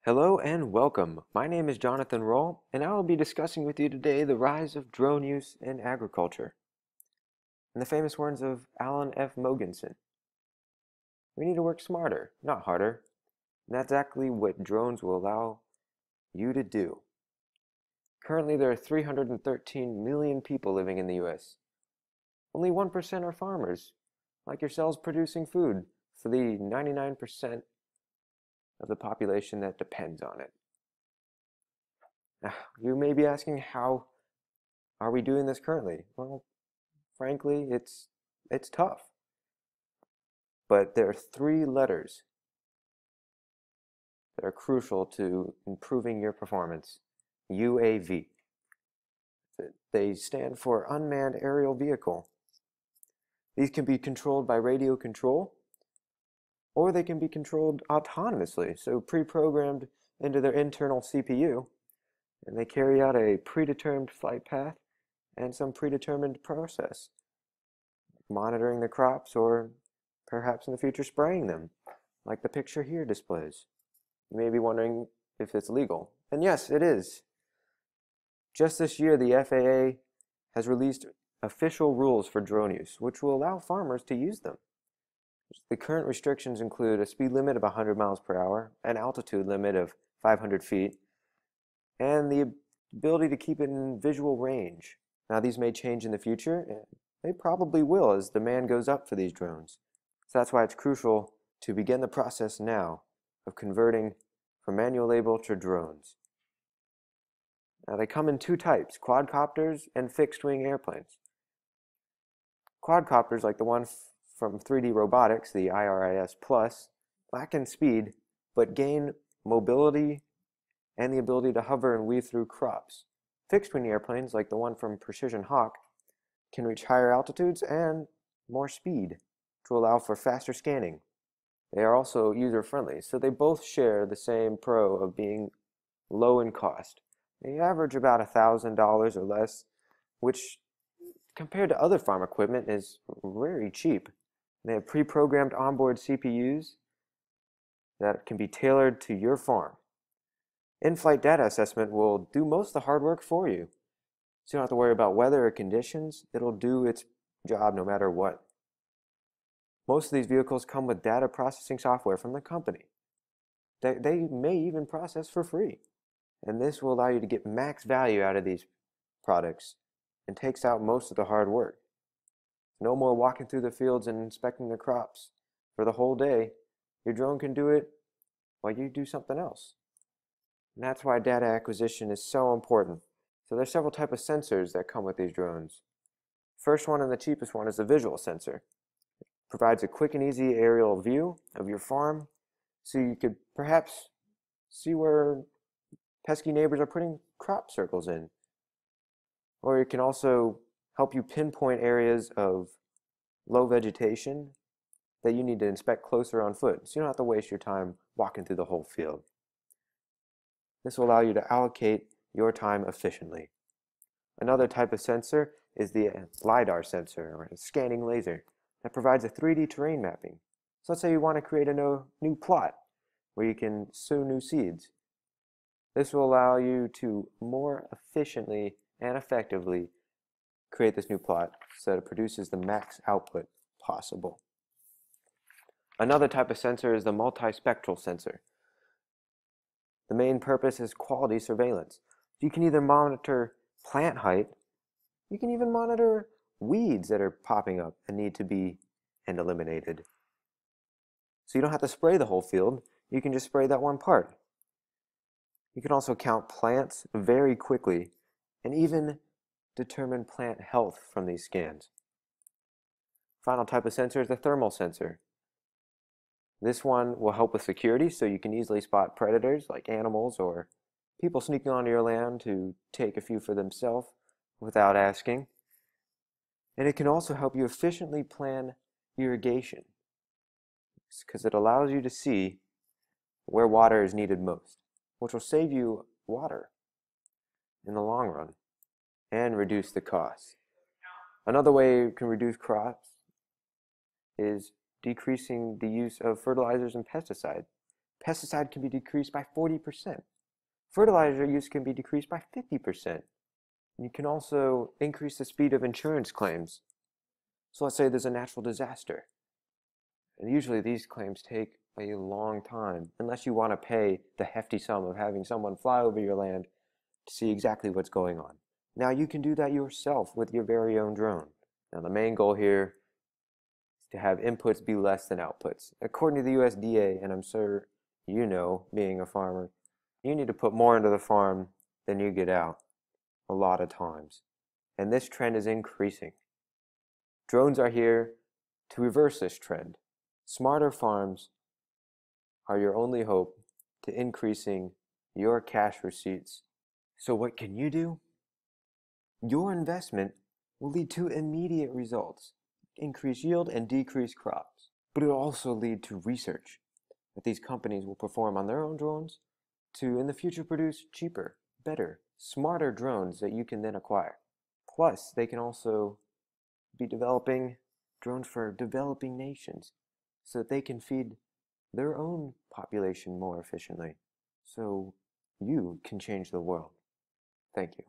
Hello and welcome. My name is Jonathan Roll, and I will be discussing with you today the rise of drone use in agriculture. In the famous words of Alan F. Mogensen, we need to work smarter, not harder. And that's exactly what drones will allow you to do. Currently, there are 313 million people living in the US. Only 1% are farmers, like yourselves producing food for the 99% of the population that depends on it. You may be asking, how are we doing this currently? Well, frankly, it's tough. But there are three letters that are crucial to improving your performance. UAV. They stand for Unmanned Aerial Vehicle. These can be controlled by radio control, or they can be controlled autonomously, so pre-programmed into their internal CPU, and they carry out a predetermined flight path and some predetermined process, monitoring the crops or perhaps in the future spraying them, like the picture here displays. You may be wondering if it's legal. And yes, it is. Just this year, the FAA has released official rules for drone use, which will allow farmers to use them. The current restrictions include a speed limit of 100 miles per hour, an altitude limit of 500 feet, and the ability to keep it in visual range. Now, these may change in the future, and they probably will as demand goes up for these drones. So that's why it's crucial to begin the process now of converting from manual labor to drones. Now, they come in two types, quadcopters and fixed-wing airplanes. Quadcopters, like the one from 3D Robotics, the IRIS Plus, lack in speed, but gain mobility and the ability to hover and weave through crops. Fixed-wing airplanes, like the one from Precision Hawk, can reach higher altitudes and more speed to allow for faster scanning. They are also user-friendly, so they both share the same pro of being low in cost. They average about $1,000 or less, which compared to other farm equipment is very cheap. They have pre-programmed onboard CPUs that can be tailored to your farm. In-flight data assessment will do most of the hard work for you. So you don't have to worry about weather or conditions. It'll do its job no matter what. Most of these vehicles come with data processing software from the company. They may even process for free. And this will allow you to get max value out of these products and takes out most of the hard work. No more walking through the fields and inspecting the crops for the whole day. Your drone can do it while you do something else. And that's why data acquisition is so important. So there's several types of sensors that come with these drones. First one and the cheapest one is the visual sensor. It provides a quick and easy aerial view of your farm, so you could perhaps see where pesky neighbors are putting crop circles in. Or it can also help you pinpoint areas of low vegetation that you need to inspect closer on foot, so you don't have to waste your time walking through the whole field. This will allow you to allocate your time efficiently. Another type of sensor is the LiDAR sensor, or a scanning laser, that provides a 3D terrain mapping. So let's say you want to create a new plot where you can sow new seeds. This will allow you to more efficiently and effectively create this new plot so that it produces the max output possible. Another type of sensor is the multispectral sensor. The main purpose is quality surveillance. You can either monitor plant height, you can even monitor weeds that are popping up and need to be eliminated. So you don't have to spray the whole field, you can just spray that one part. You can also count plants very quickly and even determine plant health from these scans. Final type of sensor is the thermal sensor. This one will help with security, so you can easily spot predators like animals or people sneaking onto your land to take a few for themselves without asking. And it can also help you efficiently plan irrigation, because it allows you to see where water is needed most, which will save you water in the long run and reduce the cost. Another way you can reduce crops is decreasing the use of fertilizers and pesticides. Pesticide can be decreased by 40%. Fertilizer use can be decreased by 50%. You can also increase the speed of insurance claims. So let's say there's a natural disaster. And usually these claims take a long time, unless you want to pay the hefty sum of having someone fly over your land to see exactly what's going on. Now you can do that yourself with your very own drone. Now the main goal here is to have inputs be less than outputs. According to the USDA, and I'm sure you know, being a farmer, you need to put more into the farm than you get out a lot of times. And this trend is increasing. Drones are here to reverse this trend. Smarter farms are your only hope to increasing your cash receipts. So what can you do? Your investment will lead to immediate results, increase yield and decrease crops. But it will also lead to research that these companies will perform on their own drones to in the future produce cheaper, better, smarter drones that you can then acquire. Plus, they can also be developing drones for developing nations so that they can feed their own population more efficiently. So you can change the world. Thank you.